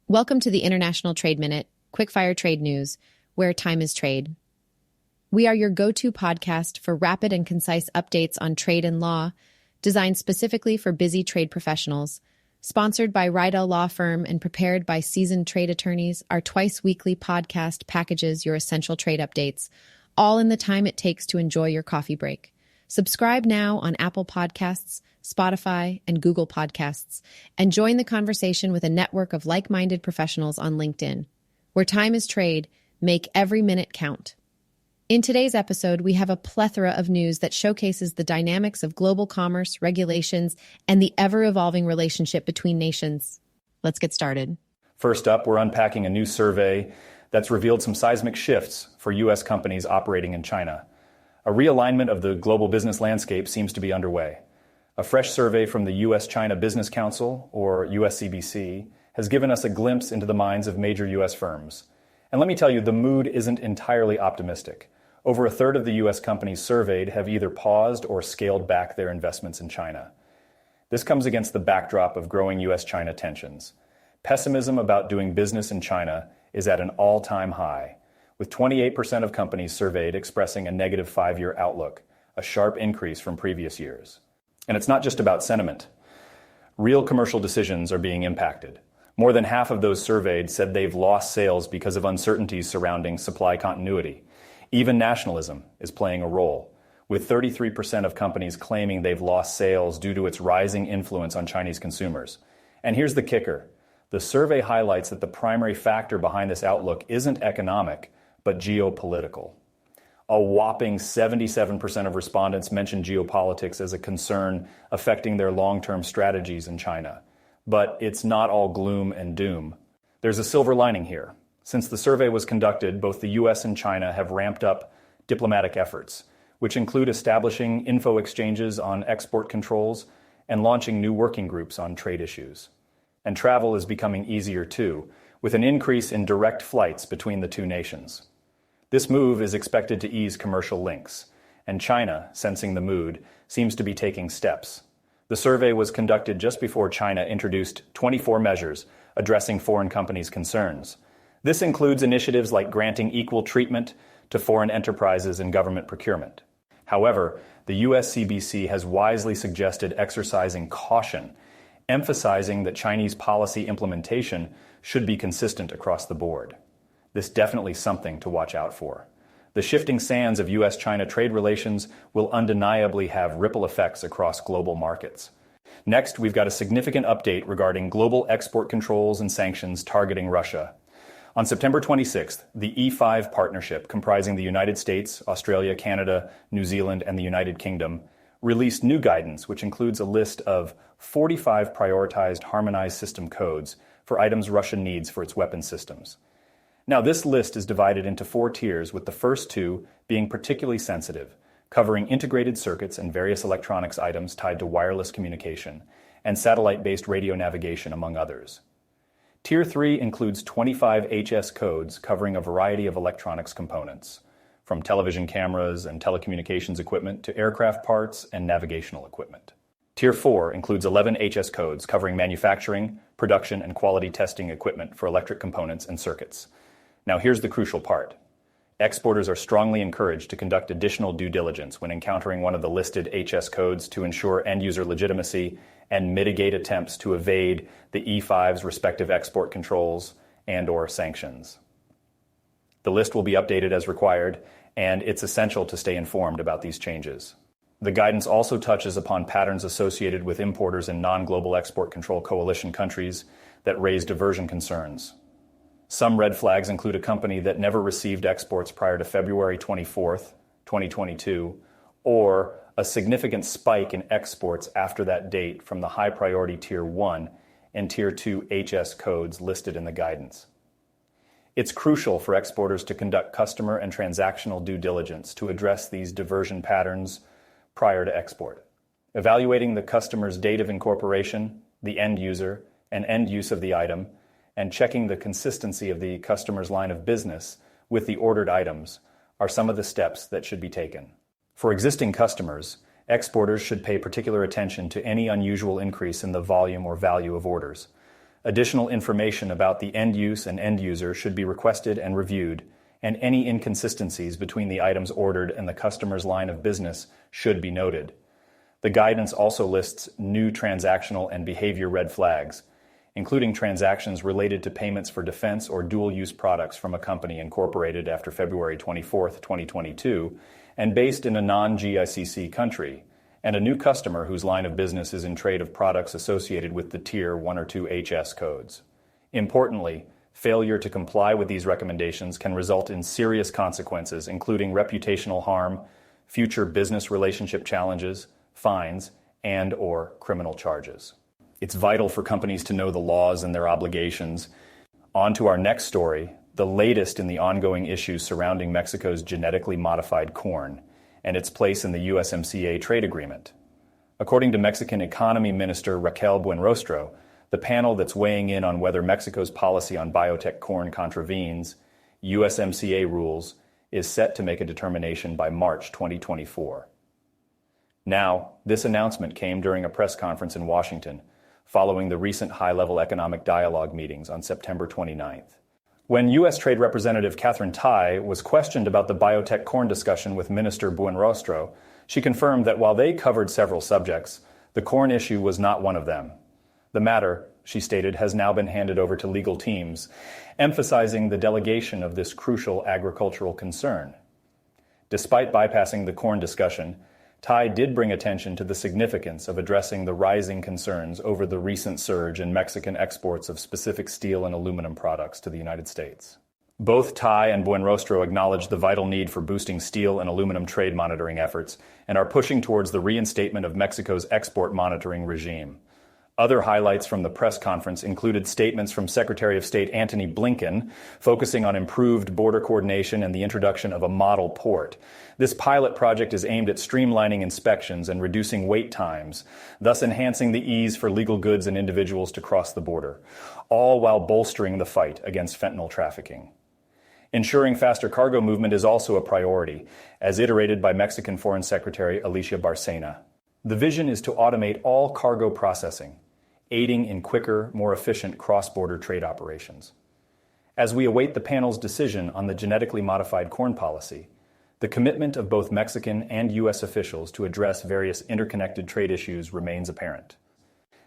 Welcome to the International Trade Minute, quickfire trade news, where time is trade. We are your go-to podcast for rapid and concise updates on trade and law, designed specifically for busy trade professionals. Sponsored by Rydell Law Firm and prepared by seasoned trade attorneys, our twice-weekly podcast packages your essential trade updates, all in the time it takes to enjoy your coffee break. Subscribe now on Apple Podcasts, Spotify, and Google Podcasts, and join the conversation with a network of like-minded professionals on LinkedIn. Where time is trade, make every minute count. In today's episode, we have a plethora of news that showcases the dynamics of global commerce, regulations, and the ever-evolving relationship between nations. Let's get started. First up, we're unpacking a new survey that's revealed some seismic shifts for U.S. companies operating in China. A realignment of the global business landscape seems to be underway. A fresh survey from the U.S.-China Business Council, or USCBC, has given us a glimpse into the minds of major U.S. firms. And let me tell you, the mood isn't entirely optimistic. Over a third of the U.S. companies surveyed have either paused or scaled back their investments in China. This comes against the backdrop of growing U.S.-China tensions. Pessimism about doing business in China is at an all-time high, with 28% of companies surveyed expressing a negative 5-year outlook, a sharp increase from previous years. And it's not just about sentiment. Real commercial decisions are being impacted. More than half of those surveyed said they've lost sales because of uncertainties surrounding supply continuity. Even nationalism is playing a role, with 33% of companies claiming they've lost sales due to its rising influence on Chinese consumers. And here's the kicker. The survey highlights that the primary factor behind this outlook isn't economic, but geopolitical. A whopping 77% of respondents mentioned geopolitics as a concern affecting their long-term strategies in China. But it's not all gloom and doom. There's a silver lining here. Since the survey was conducted, both the U.S. and China have ramped up diplomatic efforts, which include establishing info exchanges on export controls and launching new working groups on trade issues. And travel is becoming easier too, with an increase in direct flights between the two nations. This move is expected to ease commercial links, and China, sensing the mood, seems to be taking steps. The survey was conducted just before China introduced 24 measures addressing foreign companies' concerns. This includes initiatives like granting equal treatment to foreign enterprises in government procurement. However, the USCBC has wisely suggested exercising caution, emphasizing that Chinese policy implementation should be consistent across the board. This is definitely something to watch out for. The shifting sands of U.S.-China trade relations will undeniably have ripple effects across global markets. Next, we've got a significant update regarding global export controls and sanctions targeting Russia. On September 26th, the E5 partnership, comprising the United States, Australia, Canada, New Zealand, and the United Kingdom, released new guidance which includes a list of 45 prioritized harmonized system codes for items Russia needs for its weapons systems. Now, this list is divided into 4 tiers, with the first 2 being particularly sensitive, covering integrated circuits and various electronics items tied to wireless communication, and satellite-based radio navigation, among others. Tier 3 includes 25 HS codes covering a variety of electronics components, from television cameras and telecommunications equipment to aircraft parts and navigational equipment. Tier 4 includes 11 HS codes covering manufacturing, production, and quality testing equipment for electric components and circuits. Now, here's the crucial part. Exporters are strongly encouraged to conduct additional due diligence when encountering one of the listed HS codes to ensure end-user legitimacy and mitigate attempts to evade the E5's respective export controls and/or sanctions. The list will be updated as required, and it's essential to stay informed about these changes. The guidance also touches upon patterns associated with importers in non-global export control coalition countries that raise diversion concerns. Some red flags include a company that never received exports prior to February 24th, 2022, or a significant spike in exports after that date from the high-priority Tier 1 and Tier 2 HS codes listed in the guidance. It's crucial for exporters to conduct customer and transactional due diligence to address these diversion patterns prior to export. Evaluating the customer's date of incorporation, the end user, and end use of the item, and checking the consistency of the customer's line of business with the ordered items are some of the steps that should be taken. For existing customers, exporters should pay particular attention to any unusual increase in the volume or value of orders, Additional information about the end use and end user should be requested and reviewed, and any inconsistencies between the items ordered and the customer's line of business should be noted. The guidance also lists new transactional and behavior red flags, including transactions related to payments for defense or dual-use products from a company incorporated after February 24, 2022, and based in a non-GICC country, and a new customer whose line of business is in trade of products associated with the Tier 1 or 2 HS codes. Importantly, failure to comply with these recommendations can result in serious consequences, including reputational harm, future business relationship challenges, fines, and/or criminal charges. It's vital for companies to know the laws and their obligations. On to our next story, the latest in the ongoing issues surrounding Mexico's genetically modified corn and its place in the USMCA trade agreement. According to Mexican Economy Minister Raquel Buenrostro, the panel that's weighing in on whether Mexico's policy on biotech corn contravenes USMCA rules is set to make a determination by March 2024. Now, this announcement came during a press conference in Washington, following the recent high-level economic dialogue meetings on September 29th. When U.S. Trade Representative Catherine Tai was questioned about the biotech corn discussion with Minister Buenrostro, she confirmed that while they covered several subjects, the corn issue was not one of them. The matter, she stated, has now been handed over to legal teams, emphasizing the delegation of this crucial agricultural concern. Despite bypassing the corn discussion, Tai did bring attention to the significance of addressing the rising concerns over the recent surge in Mexican exports of specific steel and aluminum products to the United States. Both Tai and Buenrostro acknowledged the vital need for boosting steel and aluminum trade monitoring efforts and are pushing towards the reinstatement of Mexico's export monitoring regime. Other highlights from the press conference included statements from Secretary of State Antony Blinken, focusing on improved border coordination and the introduction of a model port. This pilot project is aimed at streamlining inspections and reducing wait times, thus enhancing the ease for legal goods and individuals to cross the border, all while bolstering the fight against fentanyl trafficking. Ensuring faster cargo movement is also a priority, as iterated by Mexican Foreign Secretary Alicia Bárcena. The vision is to automate all cargo processing, aiding in quicker, more efficient cross-border trade operations. As we await the panel's decision on the genetically modified corn policy, the commitment of both Mexican and U.S. officials to address various interconnected trade issues remains apparent.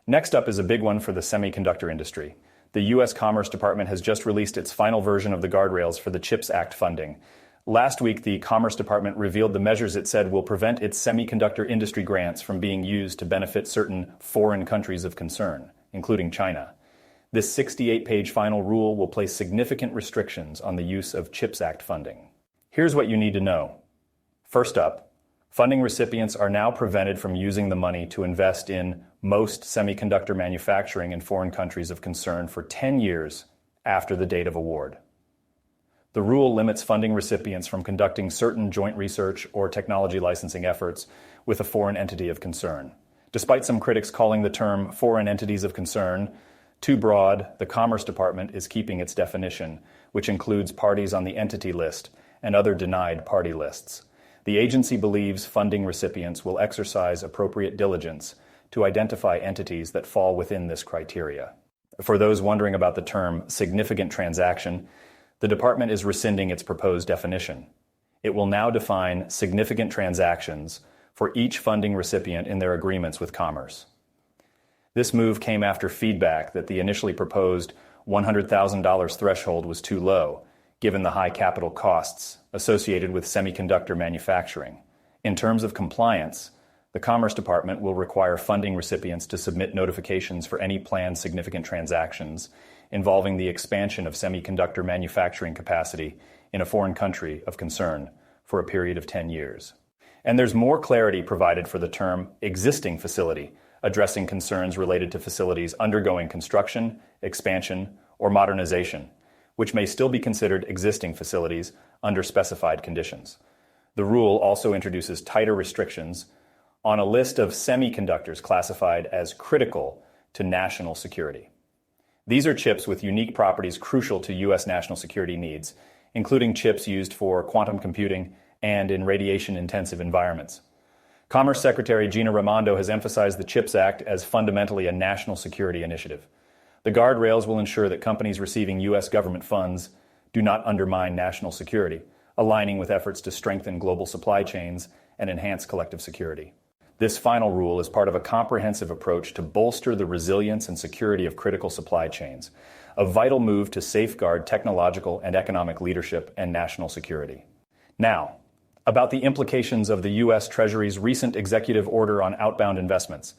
Next up is a big one for the semiconductor industry. The U.S. Commerce Department has just released its final version of the guardrails for the CHIPS Act funding. Last week, the Commerce Department revealed the measures it said will prevent its semiconductor industry grants from being used to benefit certain foreign countries of concern, including China. This 68-page final rule will place significant restrictions on the use of CHIPS Act funding. Here's what you need to know. First up, funding recipients are now prevented from using the money to invest in most semiconductor manufacturing in foreign countries of concern for 10 years after the date of award. The rule limits funding recipients from conducting certain joint research or technology licensing efforts with a foreign entity of concern. Despite some critics calling the term foreign entities of concern too broad, the Commerce Department is keeping its definition, which includes parties on the entity list and other denied party lists. The agency believes funding recipients will exercise appropriate diligence to identify entities that fall within this criteria. For those wondering about the term significant transaction, the department is rescinding its proposed definition. It will now define significant transactions for each funding recipient in their agreements with Commerce. This move came after feedback that the initially proposed $100,000 threshold was too low, given the high capital costs associated with semiconductor manufacturing. In terms of compliance, the Commerce Department will require funding recipients to submit notifications for any planned significant transactions involving the expansion of semiconductor manufacturing capacity in a foreign country of concern for a period of 10 years. And there's more clarity provided for the term existing facility, addressing concerns related to facilities undergoing construction, expansion, or modernization, which may still be considered existing facilities under specified conditions. The rule also introduces tighter restrictions on a list of semiconductors classified as critical to national security. These are chips with unique properties crucial to U.S. national security needs, including chips used for quantum computing and in radiation-intensive environments. Commerce Secretary Gina Raimondo has emphasized the CHIPS Act as fundamentally a national security initiative. The guardrails will ensure that companies receiving U.S. government funds do not undermine national security, aligning with efforts to strengthen global supply chains and enhance collective security. This final rule is part of a comprehensive approach to bolster the resilience and security of critical supply chains, a vital move to safeguard technological and economic leadership and national security. Now, about the implications of the U.S. Treasury's recent executive order on outbound investments.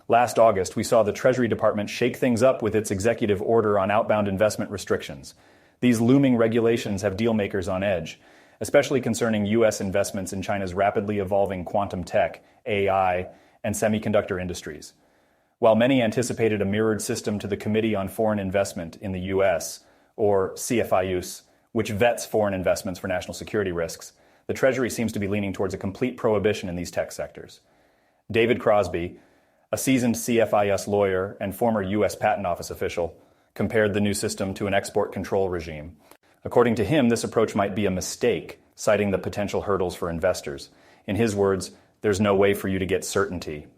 Last August, we saw the Treasury Department shake things up with its executive order on outbound investment restrictions. These looming regulations have dealmakers on edge, especially concerning U.S. investments in China's rapidly evolving quantum tech, AI, and semiconductor industries. While many anticipated a mirrored system to the Committee on Foreign Investment in the U.S., or CFIUS, which vets foreign investments for national security risks, the Treasury seems to be leaning towards a complete prohibition in these tech sectors. David Crosby, a seasoned CFIUS lawyer and former U.S. Patent Office official, compared the new system to an export control regime. According to him, this approach might be a mistake, citing the potential hurdles for investors. In his words, there's no way for you to get certainty.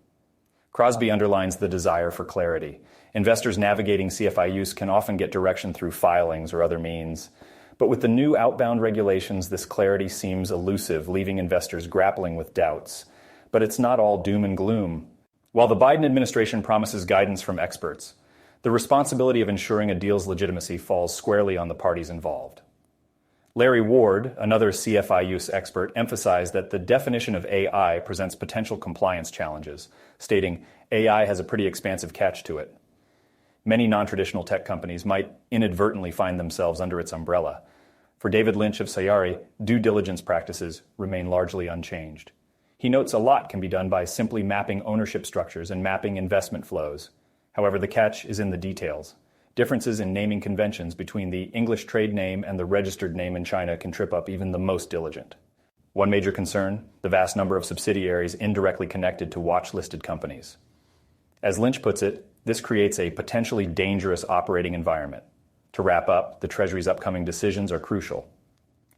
Crosby underlines the desire for clarity. Investors navigating CFIUS can often get direction through filings or other means. But with the new outbound regulations, this clarity seems elusive, leaving investors grappling with doubts. But it's not all doom and gloom. While the Biden administration promises guidance from experts, the responsibility of ensuring a deal's legitimacy falls squarely on the parties involved. Larry Ward, another CFIUS expert, emphasized that the definition of AI presents potential compliance challenges, stating AI has a pretty expansive catch to it. Many non-traditional tech companies might inadvertently find themselves under its umbrella. For David Lynch of Sayari, due diligence practices remain largely unchanged. He notes a lot can be done by simply mapping ownership structures and mapping investment flows. However, the catch is in the details. Differences in naming conventions between the English trade name and the registered name in China can trip up even the most diligent. One major concern, the vast number of subsidiaries indirectly connected to watch-listed companies. As Lynch puts it, this creates a potentially dangerous operating environment. To wrap up, the Treasury's upcoming decisions are crucial.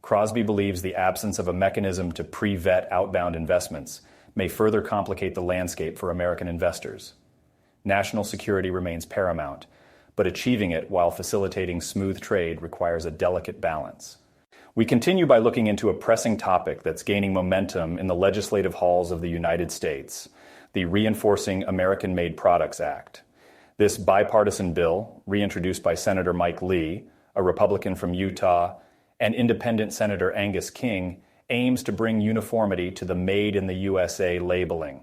Crosby believes the absence of a mechanism to pre-vet outbound investments may further complicate the landscape for American investors. National security remains paramount, but achieving it while facilitating smooth trade requires a delicate balance. We continue by looking into a pressing topic that's gaining momentum in the legislative halls of the United States, the Reinforcing American-Made Products Act. This bipartisan bill, reintroduced by Senator Mike Lee, a Republican from Utah, and independent Senator Angus King, aims to bring uniformity to the Made in the USA labeling,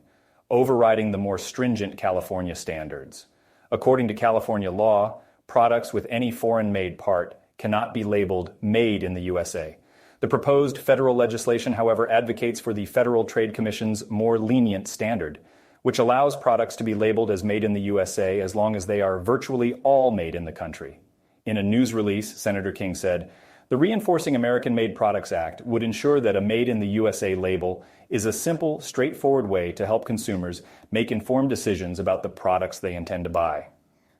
overriding the more stringent California standards. According to California law, products with any foreign-made part cannot be labeled Made in the USA. The proposed federal legislation, however, advocates for the Federal Trade Commission's more lenient standard, which allows products to be labeled as Made in the USA as long as they are virtually all made in the country. In a news release, Senator King said, "The Reinforcing American-Made Products Act would ensure that a Made in the USA label is a simple, straightforward way to help consumers make informed decisions about the products they intend to buy."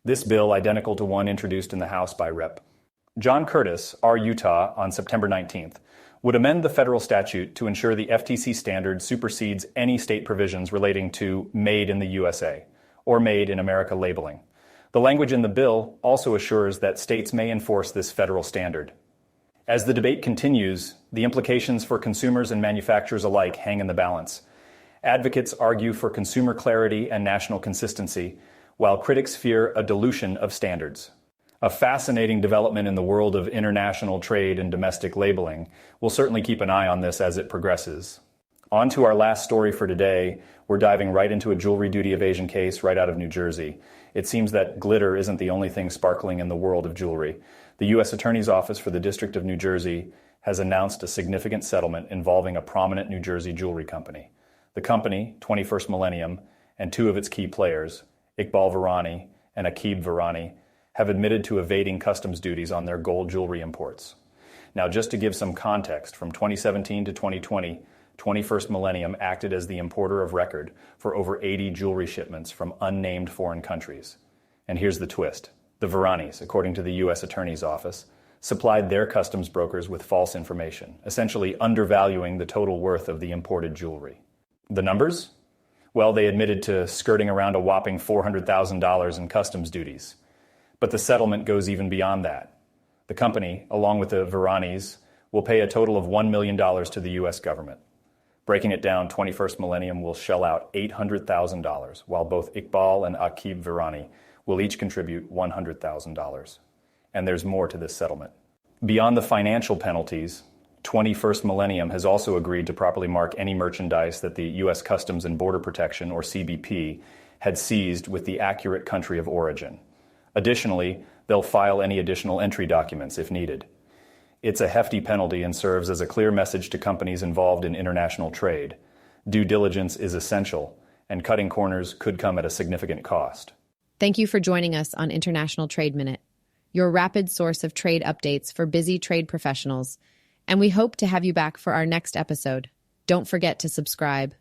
This bill, identical to one introduced in the House by Rep. John Curtis, R. Utah, on September 19th, would amend the federal statute to ensure the FTC standard supersedes any state provisions relating to Made in the USA or Made in America labeling. The language in the bill also assures that states may enforce this federal standard. As the debate continues, the implications for consumers and manufacturers alike hang in the balance. Advocates argue for consumer clarity and national consistency, while critics fear a dilution of standards. A fascinating development in the world of international trade and domestic labeling. We'll certainly keep an eye on this as it progresses. On to our last story for today. We're diving right into a jewelry duty evasion case right out of New Jersey. It seems that glitter isn't the only thing sparkling in the world of jewelry. The U.S. Attorney's Office for the District of New Jersey has announced a significant settlement involving a prominent New Jersey jewelry company. The company, 21st Millennium, and two of its key players, Iqbal Virani and Aqib Virani, have admitted to evading customs duties on their gold jewelry imports. Now, just to give some context, from 2017 to 2020, 21st Millennium acted as the importer of record for over 80 jewelry shipments from unnamed foreign countries. And here's the twist. The Viranis, according to the U.S. Attorney's Office, supplied their customs brokers with false information, essentially undervaluing the total worth of the imported jewelry. The numbers? Well, they admitted to skirting around a whopping $400,000 in customs duties. But the settlement goes even beyond that. The company, along with the Viranis, will pay a total of $1 million to the U.S. government. Breaking it down, 21st Millennium will shell out $800,000, while both Iqbal and Aqib Virani will each contribute $100,000. And there's more to this settlement. Beyond the financial penalties, 21st Millennium has also agreed to properly mark any merchandise that the U.S. Customs and Border Protection, or CBP, had seized with the accurate country of origin. Additionally, they'll file any additional entry documents if needed. It's a hefty penalty and serves as a clear message to companies involved in international trade. Due diligence is essential, and cutting corners could come at a significant cost. Thank you for joining us on International Trade Minute, your rapid source of trade updates for busy trade professionals, and we hope to have you back for our next episode. Don't forget to subscribe.